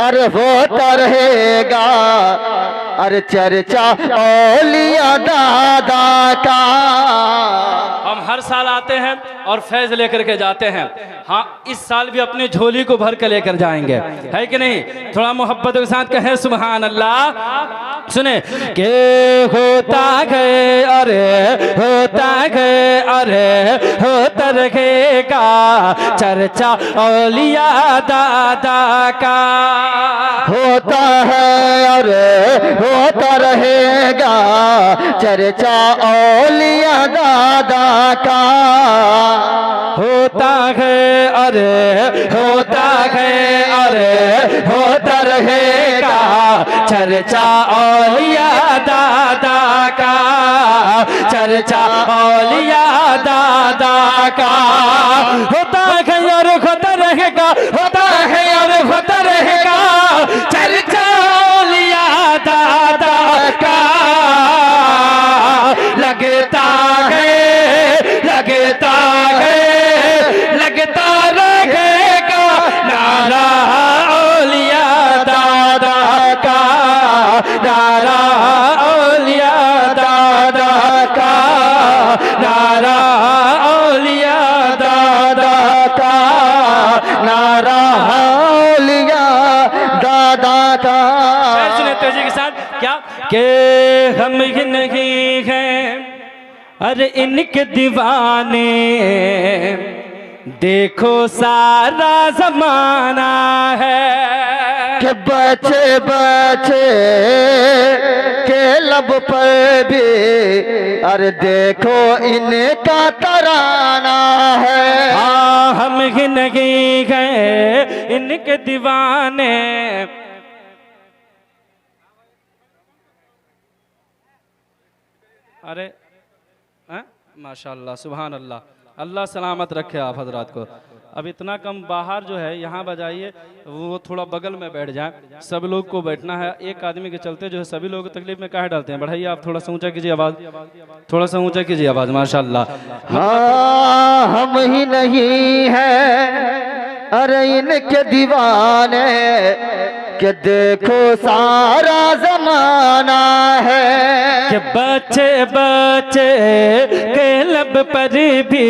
अरे होता रहेगा अरे चर्चा औलिया दादा का। हम हर साल आते हैं और फैज लेकर के जाते हैं। हाँ, इस साल भी अपनी झोली को भर के लेकर जाएंगे, है कि नहीं? थोड़ा मोहब्बत के साथ कहें सुभान अल्लाह। सुने के होता गए अरे होता गए अरे होता रहेगा चर्चा औलिया दादा का। होता है अरे होता रहेगा चर्चा औलिया दादा का। होता है अरे होता है अरे होता रहेगा चर्चा औलिया दादा का, चर्चा औलिया दादा का। होता है और होता रहेगा, होता है और होता रहेगा चर्चा औलिया दादा का। लगता है लगता है लगता रहेगा नारा औलिया दादा का, नारा औलिया दादा का, नारा औलिया दादा का, नारा औलिया दादा का। सुने तेजी के साथ क्या के हम ही नहीं हैं अरे इनके दीवाने, देखो सारा जमाना है कि बचे बचे के लब पर भी अरे देखो इनका तराना है। हाँ, हम ही नहीं गए इनके दीवाने। अरे माशाअल्लाह सुभान अल्लाह, अल्लाह सलामत रखे आप हजरात को। अब इतना कम बाहर जो है यहाँ बजाइए, वो थोड़ा बगल में बैठ जाए, सब लोग को बैठना है। एक आदमी के चलते जो है सभी लोग तकलीफ में काहे डालते हैं। बढ़ाइए आप, थोड़ा सा ऊंचा कीजिए आवाज़, थोड़ा सा ऊंचा कीजिए आवाज़ माशाअल्लाह। हाँ, हम ही नहीं है अरे इनके दीवाने कि देखो सारा जमाना है। कि बच्चे बच्चे के लब पर भी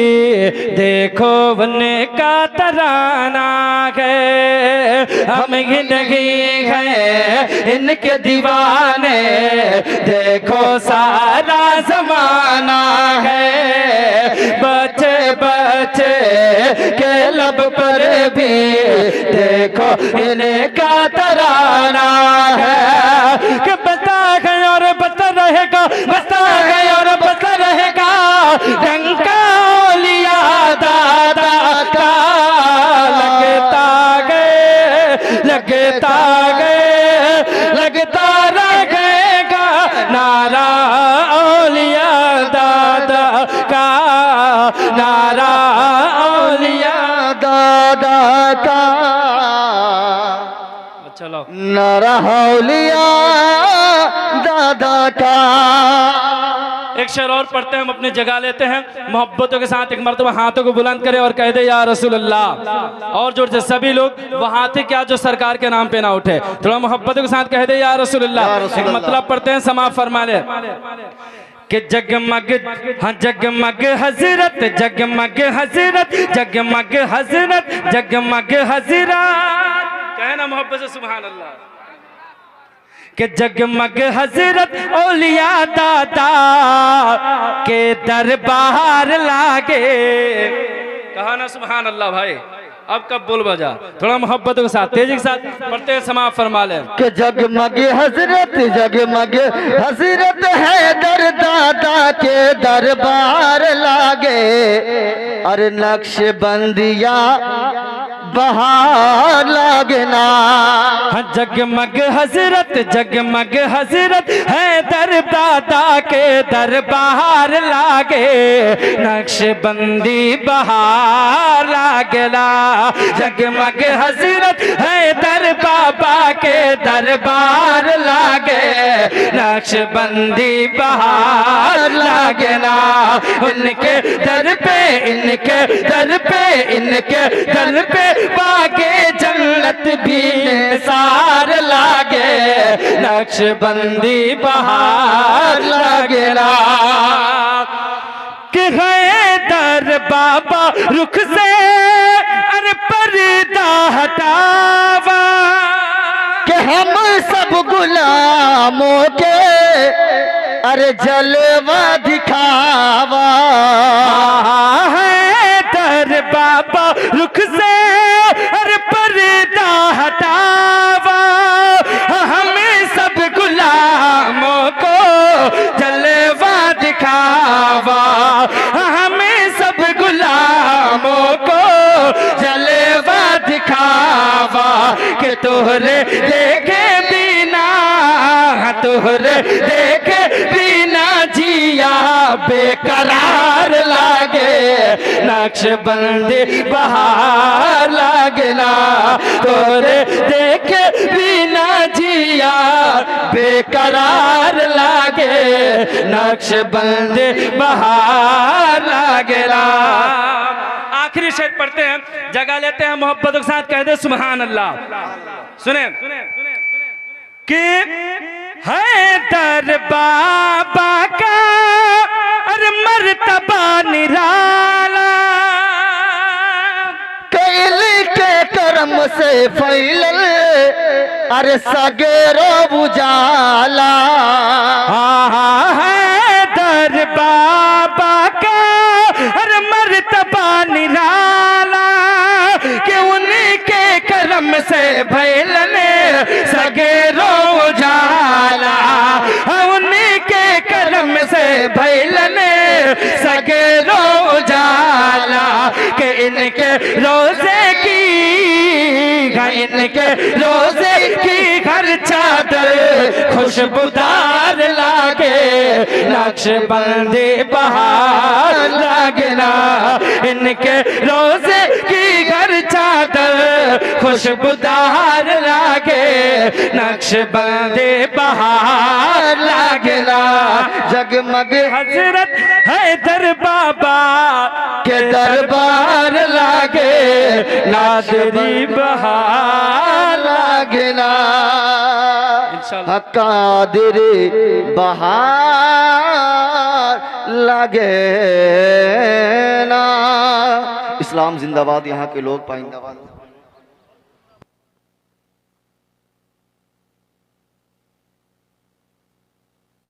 देखो उनका तराना है। हम ही नहीं हैं इनके दीवाने, देखो सारा जमाना है। बच्चे बच्चे के लब पर भी देखो इनका तराना है। कि बता गए और बता रहेगा, बता गए और बता रहेगा डंका औलिया दादा का। लगता गए लगता गए लगता रहेगा नारा औलिया दादा का, नारा औलिया दादा का। चलो नारा औलिया दादा का। एक शेर और पढ़ते हैं, हम अपनी जगह लेते हैं मोहब्बतों के साथ। एक मर्तबा हाथों को बुलंद करें और कह दे या रसूल अल्लाह। और जो सभी लोग वो हाथ ही क्या जो सरकार के नाम पे ना उठे, थोड़ा मोहब्बतों के साथ कह दे या रसूल अल्लाह। एक मतलब पढ़ते हैं, समाप्त फरमा ले कि जगमग हाँ जगमग हजरत, जगमग हजरत, जगमग हजरत, जगमग हजरत। कहना मोहब्बत से सुभान अल्लाह। कि जगमग हजरत औलिया दादा के दरबार लागे। कहा ना सुभान अल्लाह भाई। अब कब बोल बजा, थोड़ा मोहब्बत के साथ तेजी के साथ पढ़ते हैं, समाप्त फरमा ले कि जगमग हजरत, जगमग हजरत है दर दादा के दरबार लागे। अरे नक्शबंदिया बहार लागना। जगमग हजरत, जगमग हजरत है दर दादा के दरबार लागे। नक्शबंदी बहार लागला। जगमग हजरत है दर बाबा के दरबार लागे। नक्शबंदी बहार लागना। उनके दर पे, इनके दर पे, इनके दर पे बागे जन्नत भी निसार नक्शबंदी बहार लगेला कि हैदर बाबा रुख से अरे पर्दा हटावा कि हम सब गुलामों के अरे जलवा दिखावा। हैदर बाबा रुख से अरे पर्दा हटावा हमें सब गुलामों को जलवा दिखावा हमें सब गुलामों को जलवा दिखावा कि तोहरे देखे बिना तोहरे देखे बिना जिया बेकरार लागे नक्शबंदी बहार लागना तोरे देखे बिना जिया बेकरार लागे नक्शबंदी बहार लागना। आखिरी शेर पढ़ते हैं, जगह लेते हैं, मोहब्बत के साथ कह दे सुभान अल्लाह। सुने कि हैदर बाबा का अरे मर्तबा निराला कैल के कर्म से फैलल अरे सगेरो उजाला। हैदर बाबा का अरे मर्तबा निराला कि उनके कर्म से फैलने सगेरो उजाला उनके कर्म से फैलने सगेरो उजाला कि इनके रोजे की इनके रोजे की घर चादर खुशबूदार लागे नक्शबंदी बहार लागना इनके रोजे की घर चादर खुशबूदार लागे नक्शबंदी बहार लागना। जगमग हजरत हैदर बाबा के दरबार लागे नादरी बहार लागना कादिर बहार लागे ना। इस्लाम जिंदाबाद, यहाँ के लोग पाइंदाबाद।